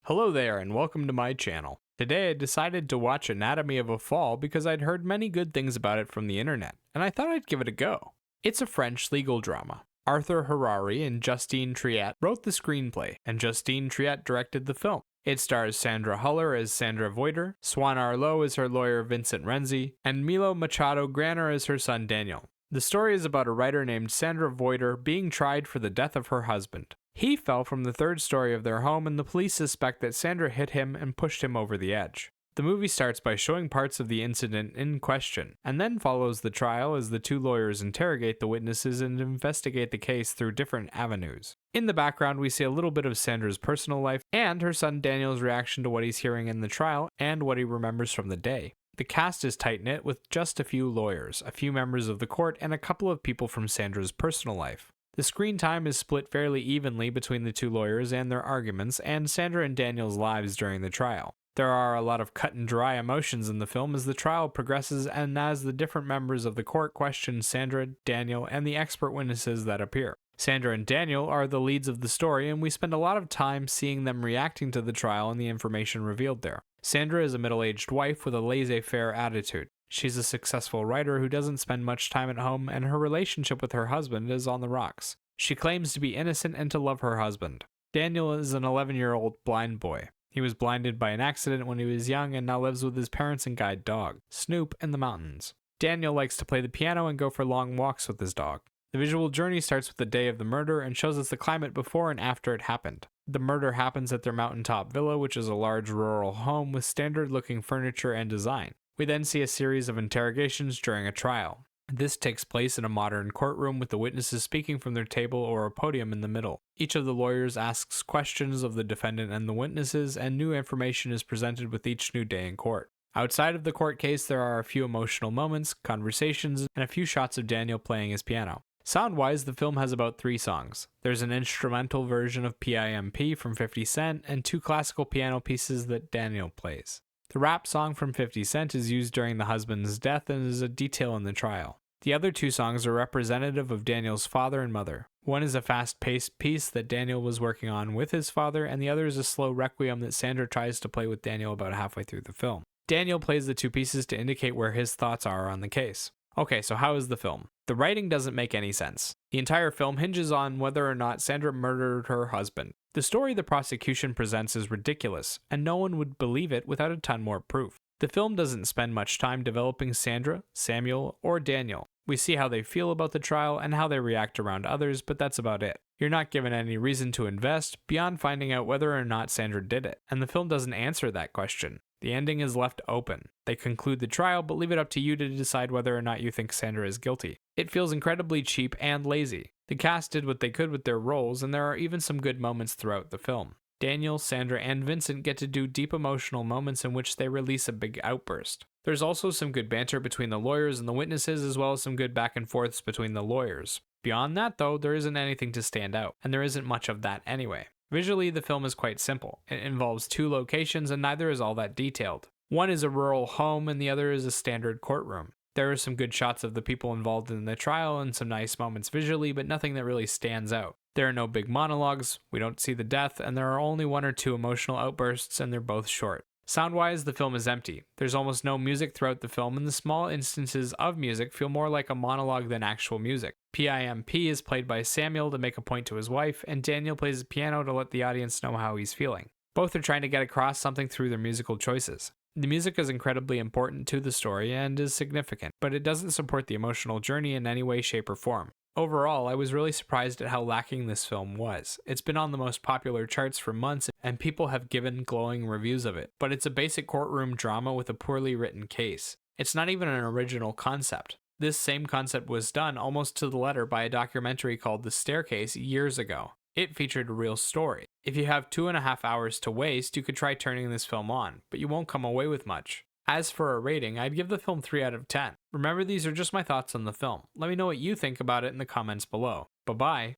Hello there and welcome to my channel. Today I decided to watch Anatomy of a Fall because I'd heard many good things about it from the internet, and I thought I'd give it a go. It's a French legal drama. Arthur Harari and Justine Triet wrote the screenplay, and Justine Triet directed the film. It stars Sandra Huller as Sandra Voiter, Swan Arlo as her lawyer Vincent Renzi, and Milo Machado Graner as her son Daniel. The story is about a writer named Sandra Voiter being tried for the death of her husband. He fell from the third story of their home, and the police suspect that Sandra hit him and pushed him over the edge. The movie starts by showing parts of the incident in question, and then follows the trial as the two lawyers interrogate the witnesses and investigate the case through different avenues. In the background, we see a little bit of Sandra's personal life and her son Daniel's reaction to what he's hearing in the trial and what he remembers from the day. The cast is tight-knit with just a few lawyers, a few members of the court, and a couple of people from Sandra's personal life. The screen time is split fairly evenly between the two lawyers and their arguments, and Sandra and Daniel's lives during the trial. There are a lot of cut and dry emotions in the film as the trial progresses and as the different members of the court question Sandra, Daniel, and the expert witnesses that appear. Sandra and Daniel are the leads of the story, and we spend a lot of time seeing them reacting to the trial and the information revealed there. Sandra is a middle-aged wife with a laissez-faire attitude. She's a successful writer who doesn't spend much time at home, and her relationship with her husband is on the rocks. She claims to be innocent and to love her husband. Daniel is an 11-year-old blind boy. He was blinded by an accident when he was young and now lives with his parents and guide dog, Snoop, in the mountains. Daniel likes to play the piano and go for long walks with his dog. The visual journey starts with the day of the murder and shows us the climate before and after it happened. The murder happens at their mountaintop villa, which is a large rural home with standard-looking furniture and design. We then see a series of interrogations during a trial. This takes place in a modern courtroom with the witnesses speaking from their table or a podium in the middle. Each of the lawyers asks questions of the defendant and the witnesses, and new information is presented with each new day in court. Outside of the court case, there are a few emotional moments, conversations, and a few shots of Daniel playing his piano. Sound-wise, the film has about 3 songs. There's an instrumental version of PIMP from 50 Cent and 2 classical piano pieces that Daniel plays. The rap song from 50 Cent is used during the husband's death and is a detail in the trial. The other 2 songs are representative of Daniel's father and mother. One is a fast-paced piece that Daniel was working on with his father, and the other is a slow requiem that Sandra tries to play with Daniel about halfway through the film. Daniel plays the 2 pieces to indicate where his thoughts are on the case. Okay, so how is the film? The writing doesn't make any sense. The entire film hinges on whether or not Sandra murdered her husband. The story the prosecution presents is ridiculous, and no one would believe it without a ton more proof. The film doesn't spend much time developing Sandra, Samuel, or Daniel. We see how they feel about the trial and how they react around others, but that's about it. You're not given any reason to invest beyond finding out whether or not Sandra did it, and the film doesn't answer that question. The ending is left open. They conclude the trial, but leave it up to you to decide whether or not you think Sandra is guilty. It feels incredibly cheap and lazy. The cast did what they could with their roles, and there are even some good moments throughout the film. Daniel, Sandra, and Vincent get to do deep emotional moments in which they release a big outburst. There's also some good banter between the lawyers and the witnesses, as well as some good back and forths between the lawyers. Beyond that, though, there isn't anything to stand out, and there isn't much of that anyway. Visually, the film is quite simple. It involves 2 locations, and neither is all that detailed. One is a rural home, and the other is a standard courtroom. There are some good shots of the people involved in the trial and some nice moments visually, but nothing that really stands out. There are no big monologues, we don't see the death, and there are only 1 or 2 emotional outbursts, and they're both short. Sound-wise, the film is empty. There's almost no music throughout the film, and the small instances of music feel more like a monologue than actual music. PIMP is played by Samuel to make a point to his wife, and Daniel plays the piano to let the audience know how he's feeling. Both are trying to get across something through their musical choices. The music is incredibly important to the story and is significant, but it doesn't support the emotional journey in any way, shape, or form. Overall, I was really surprised at how lacking this film was. It's been on the most popular charts for months, and people have given glowing reviews of it, but it's a basic courtroom drama with a poorly written case. It's not even an original concept. This same concept was done almost to the letter by a documentary called The Staircase years ago. It featured a real story. If you have 2.5 hours to waste, you could try turning this film on, but you won't come away with much. As for a rating, I'd give the film 3 out of 10. Remember, these are just my thoughts on the film. Let me know what you think about it in the comments below. Bye-bye.